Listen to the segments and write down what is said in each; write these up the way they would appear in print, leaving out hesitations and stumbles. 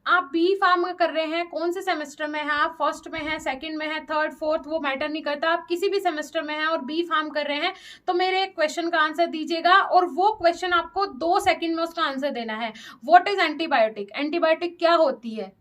आप B farm कर रहे हैं, कौन से सेमेस्टर में हैं आप, फर्स्ट में हैं, सेकंड में हैं, थर्ड फोर्थ, वो मैटर नहीं करता, आप किसी भी सेमेस्टर में हैं और बी फार्म कर रहे हैं, तो मेरे एक क्वेश्चन का आंसर दीजिएगा और वो क्वेश्चन आपको 2 सेकंड में उसका आंसर देना है। What is antibiotic? एंटीबायोटिक क्या होती है?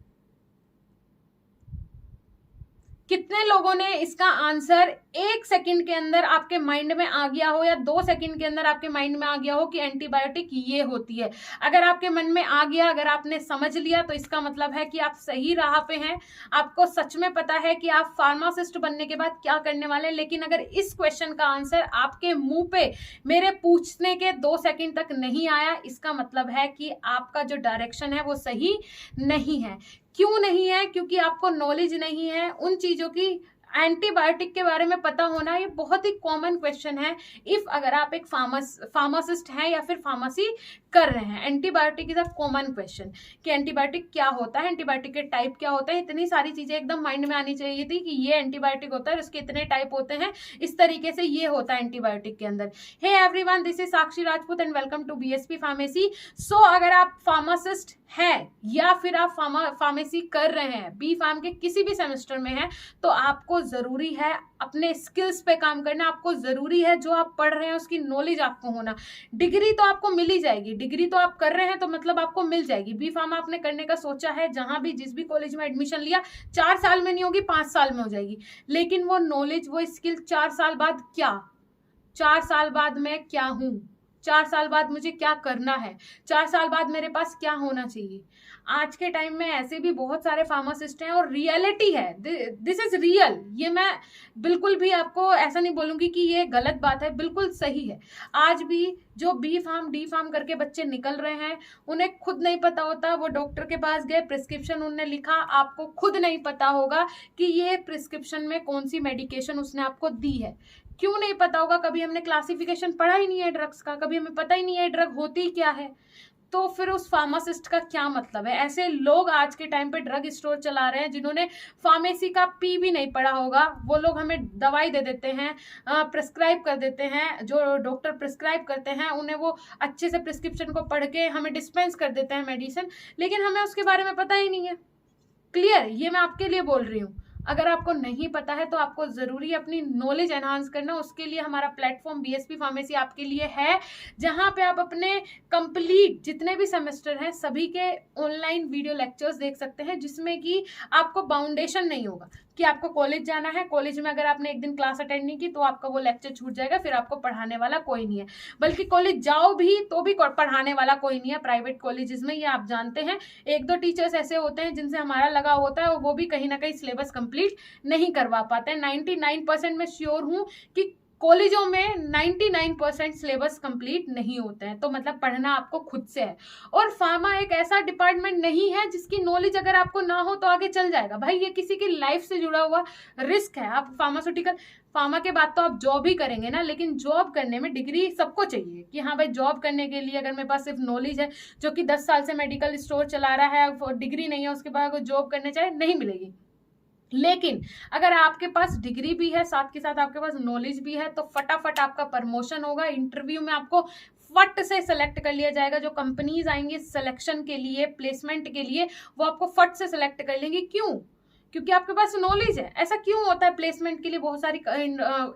कितने लोगों ने इसका आंसर 1 सेकंड के अंदर आपके माइंड में आ गया हो या 2 सेकंड के अंदर आपके माइंड में आ गया हो कि एंटीबायोटिक ये होती है? अगर आपके मन में आ गया, अगर आपने समझ लिया, तो इसका मतलब है कि आप सही राह पे हैं, आपको सच में पता है कि आप फार्मासिस्ट बनने के बाद क्या करने वाले हैं। लेकिन अगर इस क्वेश्चन का आंसर आपके मुंह पे मेरे पूछने के 2 सेकंड तक नहीं आया, इसका मतलब है कि आपका जो डायरेक्शन है वो सही नहीं है। क्यों नहीं है? क्योंकि आपको नॉलेज नहीं है उन चीजों की। एंटीबायोटिक के बारे में पता होना ये बहुत ही कॉमन क्वेश्चन है इफ अगर आप एक फार्मासिस्ट हैं या फिर फार्मेसी कर रहे हैं। Antibiotic is a common question कि एंटीबायोटिक क्या होता है, एंटीबायोटिक के टाइप क्या होते हैं, इतनी सारी चीजें एकदम माइंड में आनी चाहिए थी कि ये एंटीबायोटिक होता है, उसके इतने टाइप होते हैं, इस तरीके से ये होता है एंटीबायोटिक के अंदर। Hey everyone, this is Sakshi Rajput and welcome to BSP pharmacy. So अगर आप फार्मासिस्ट हैं या फिर आप फार्मेसी कर रहे हैं, बी फार्म के किसी भी सेमेस्टर में हैं, तो आपको जरूरी है अपने स्किल्स पे काम करना। आपको जरूरी है जो आप पढ़ रहे हैं उसकी नॉलेज आपको होना। डिग्री तो आपको मिल ही जाएगी, डिग्री तो आप कर रहे हैं तो मतलब आपको मिल जाएगी। बी फार्म आपने करने का सोचा है, जहां भी जिस भी कॉलेज में एडमिशन लिया, 4 साल में नहीं होगी, 5 साल में हो जाएगी। लेकिन वो नॉलेज, वो स्किल 4 साल बाद क्या, 4 साल बाद मैं क्या हूं, 4 साल बाद मुझे क्या करना है, 4 साल बाद मेरे पास क्या होना चाहिए। आज के टाइम में ऐसे भी बहुत सारे फार्मासिस्ट हैं और रियलिटी है, दिस इज रियल। ये मैं बिल्कुल भी आपको ऐसा नहीं बोलूंगी कि ये गलत बात है, बिल्कुल सही है। आज भी जो बी फार्म डी फार्म करके बच्चे निकल रहे हैं, उन्हें खुद नहीं पता होता, वो डॉक्टर के पास गए, प्रिस्क्रिप्शन उन्होंने लिखा, आपको खुद नहीं पता होगा कि ये प्रिस्क्रिप्शन में कौन सी मेडिकेशन उसने आपको दी है। क्यों नहीं पता होगा? कभी हमने क्लासिफिकेशन पढ़ा ही नहीं है ड्रग्स का, कभी हमें पता ही नहीं है ड्रग होती क्या है। तो फिर उस फार्मासिस्ट का क्या मतलब है? ऐसे लोग आज के टाइम पे ड्रग स्टोर चला रहे हैं जिन्होंने फार्मेसी का पी भी नहीं पढ़ा होगा। वो लोग हमें दवाई दे देते हैं, प्रिस्क्राइब कर देते हैं, जो डॉक्टर प्रिस्क्राइब करते हैं उन्हें वो अच्छे से प्रिस्क्रिप्शन को पढ़ के हमें डिस्पेंस कर देते हैं मेडिसिन, लेकिन हमें उसके बारे में पता ही नहीं है। क्लियर? ये मैं आपके लिए बोल रही हूँ। अगर आपको नहीं पता है तो आपको जरूरी अपनी नॉलेज एनहांस करना। उसके लिए हमारा प्लेटफॉर्म बीएसपी फार्मेसी आपके लिए है, जहां पे आप अपने कंप्लीट जितने भी सेमेस्टर हैं सभी के ऑनलाइन वीडियो लेक्चर्स देख सकते हैं, जिसमें कि आपको बाउंडेशन नहीं होगा कि आपको कॉलेज जाना है, कॉलेज में अगर आपने एक दिन क्लास अटेंड नहीं की तो आपका वो लेक्चर छूट जाएगा, फिर आपको पढ़ाने वाला कोई नहीं है। बल्कि कॉलेज जाओ भी तो भी पढ़ाने वाला कोई नहीं है। प्राइवेट कॉलेजेस में ये आप जानते हैं, 1-2 टीचर्स ऐसे होते हैं जिनसे हमारा लगा होता है और वो भी कहीं ना कहीं सिलेबस कंप्लीट नहीं करवा पाते हैं। 99% में श्योर हूं कि कॉलेजों में 99% सिलेबस कंप्लीट नहीं होते हैं। तो मतलब पढ़ना आपको खुद से है। और फार्मा एक ऐसा डिपार्टमेंट नहीं है जिसकी नॉलेज अगर आपको ना हो तो आगे चल जाएगा। भाई ये किसी की लाइफ से जुड़ा हुआ रिस्क है। आप फार्मा के बाद तो आप जॉब ही करेंगे ना, लेकिन जॉब करने में डिग्री सबको चाहिए कि हाँ भाई जॉब करने के लिए अगर मेरे पास सिर्फ नॉलेज है, जो कि 10 साल से मेडिकल स्टोर चला रहा है, डिग्री नहीं है, उसके बाद अगर जॉब करने चाहे नहीं मिलेगी। लेकिन अगर आपके पास डिग्री भी है, साथ के साथ आपके पास नॉलेज भी है, तो फटाफट आपका प्रमोशन होगा। इंटरव्यू में आपको फट से सेलेक्ट कर लिया जाएगा। जो कंपनीज आएंगी सिलेक्शन के लिए, प्लेसमेंट के लिए, वो आपको फट से सेलेक्ट कर लेंगे। क्यों? क्योंकि आपके पास नॉलेज है। ऐसा क्यों होता है? प्लेसमेंट के लिए बहुत सारी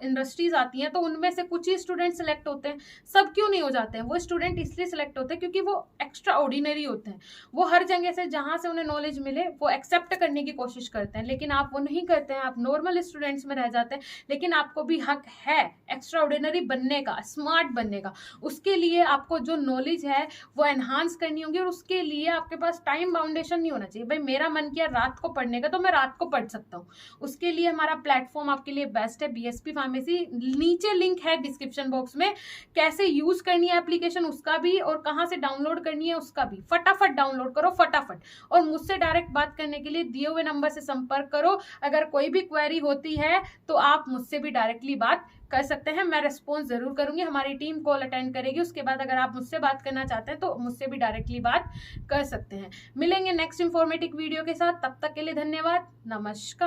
इंडस्ट्रीज आती हैं, तो उनमें से कुछ ही स्टूडेंट सिलेक्ट होते हैं, सब क्यों नहीं हो जाते हैं? वो स्टूडेंट इसलिए सिलेक्ट होते हैं क्योंकि वो एक्स्ट्रा ऑर्डिनरी होते हैं। वो हर जगह से जहां से उन्हें नॉलेज मिले वो एक्सेप्ट करने की कोशिश करते हैं, लेकिन आप वो नहीं करते हैं, आप नॉर्मल स्टूडेंट्स में रह जाते हैं। लेकिन आपको भी हक है एक्स्ट्रा ऑर्डिनरी बनने का, स्मार्ट बनने का। उसके लिए आपको जो नॉलेज है वो एनहांस करनी होगी, और उसके लिए आपके पास टाइम बाउंडेशन नहीं होना चाहिए। भाई मेरा मन किया रात को पढ़ने का तो मैं रात को पढ़ सकता हूँ। उसके लिए हमारा प्लेटफॉर्म आपके लिए बेस्ट है, बीएसपी फार्मेसी। नीचे लिंक है डिस्क्रिप्शन बॉक्स में, कैसे यूज करनी है एप्लीकेशन उसका भी, और कहां से डाउनलोड करनी है उसका भी। फटाफट डाउनलोड करो फटाफट, और मुझसे डायरेक्ट बात करने के लिए दिए हुए नंबर से संपर्क करो। अगर कोई भी क्वेरी होती है तो आप मुझसे भी डायरेक्टली बात कर सकते हैं, मैं रिस्पॉन्स जरूर करूंगी। हमारी टीम कॉल अटेंड करेगी, उसके बाद अगर आप मुझसे बात करना चाहते हैं तो मुझसे भी डायरेक्टली बात कर सकते हैं। मिलेंगे नेक्स्ट इंफॉर्मेटिव वीडियो के साथ, तब तक के लिए धन्यवाद, नमस्कार।